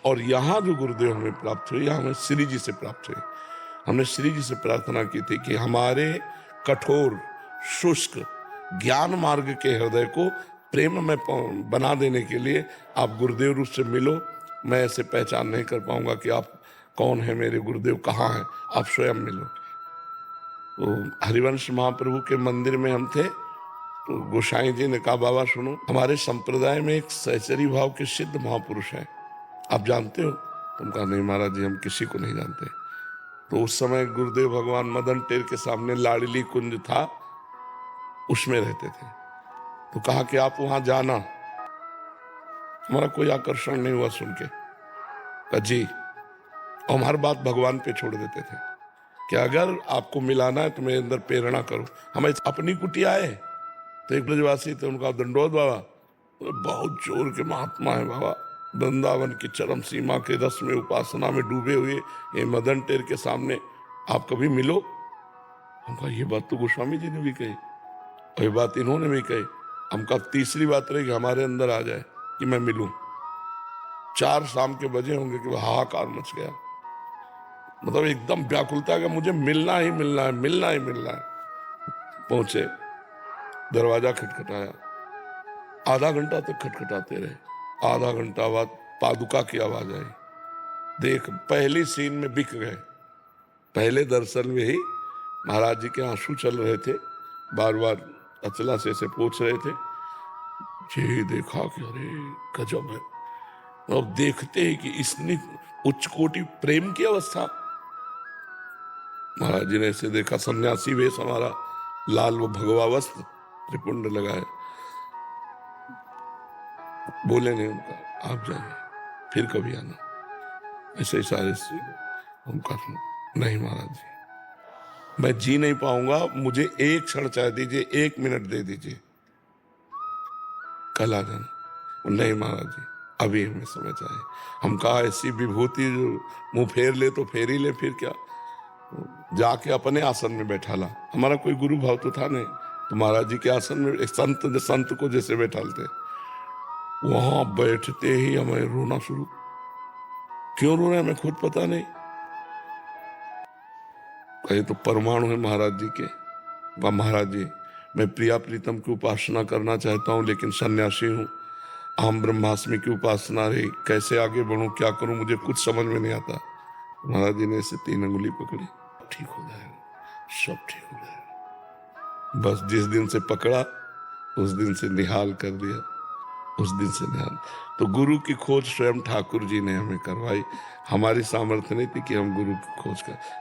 और यहाँ जो गुरुदेव हमें प्राप्त हुए, यहाँ हमें श्री जी से प्राप्त हुए। हमने श्री जी से प्रार्थना की थी कि हमारे कठोर शुष्क ज्ञान मार्ग के हृदय को प्रेम में बना देने के लिए आप गुरुदेव रूप से मिलो। मैं ऐसे पहचान नहीं कर पाऊंगा कि आप कौन है, मेरे गुरुदेव कहाँ हैं, आप स्वयं मिलो। तो हरिवंश महाप्रभु के मंदिर में हम थे, तो गोसाई जी ने कहा बाबा सुनो, हमारे संप्रदाय में एक सहचरी भाव के सिद्ध महापुरुष है, आप जानते हो? तुम कहा नहीं महाराज जी, हम किसी को नहीं जानते। तो उस समय गुरुदेव भगवान मदन टेर के सामने लाडली कुंज था, उसमें रहते थे। तो कहा कि आप वहां जाना। हमारा कोई आकर्षण नहीं हुआ सुन के। कहा जी, और हम हर बात भगवान पे छोड़ देते थे कि अगर आपको मिलाना है तो मेरे अंदर प्रेरणा करो। हम अपनी कुटिया आए तो एक ब्रजवासी थे, उनका दंडोत बाबा, बहुत जोर के महात्मा है बाबा, वृंदावन की चरम सीमा के रस में उपासना में डूबे हुए ये मदन टेर के सामने आप कभी मिलो। हम कहा ये बात तो गोस्वामी जी ने भी कही और ये बात इन्होंने भी कही। हम कहा तीसरी बात रही कि हमारे अंदर आ जाए कि मैं मिलूं। 4 शाम के बजे होंगे कि हाहाकार मच गया, मतलब एकदम व्याकुलता का, मुझे मिलना ही मिलना है, मिलना ही मिलना है। पहुंचे, दरवाजा खटखटाया, आधा घंटा तक खटखटाते रहे। आधा घंटा बाद पादुका की आवाज आई। देख, पहली सीन में बिक गए। पहले दर्शन में ही महाराज जी के आंसू चल रहे थे, बार बार अचला से पूछ रहे थे। ये देखा कि अरे गजब है। अब देखते ही कि इसने उच्च कोटि प्रेम की अवस्था। महाराज जी ने ऐसे देखा, सन्यासी वेश हमारा, लाल व भगवा वस्त्र, त्रिपुंड लगाए। बोले नहीं, उनका आप जाइए, फिर कभी आना। ऐसे इशारे से हम कहा नहीं महाराज जी, मैं जी नहीं पाऊंगा, मुझे एक क्षण चाह दीजिए, 1 मिनट दे दीजिए, कल आ जाना। नहीं महाराज जी, अभी हमें समय चाहिए। हम कहा ऐसी विभूति जो मुंह फेर ले तो फेर ही ले, फिर क्या। जाके अपने आसन में बैठा ला। हमारा कोई गुरु भाव तो था नहीं, तो महाराज जी के आसन में एक संत को जैसे बैठालते, वहां बैठते ही हमें रोना शुरू। क्यों रो रहे हैं हमें खुद पता नहीं। कहे तो परमाणु है महाराज जी के। वाह महाराज जी, मैं प्रिया प्रीतम की उपासना करना चाहता हूं, लेकिन सन्यासी हूं, अहम ब्रह्मास्मि की उपासना रही, कैसे आगे बढ़ूं, क्या करूं, मुझे कुछ समझ में नहीं आता। महाराज जी ने ऐसे 3 अंगुली पकड़ी, ठीक हो जाएगा, सब ठीक हो जाएगा। बस जिस दिन से पकड़ा उस दिन से निहाल कर दिया, उस दिन से निहाल। तो गुरु की खोज स्वयं ठाकुर जी ने हमें करवाई। हमारी सामर्थ्य नहीं थी कि हम गुरु की खोज कर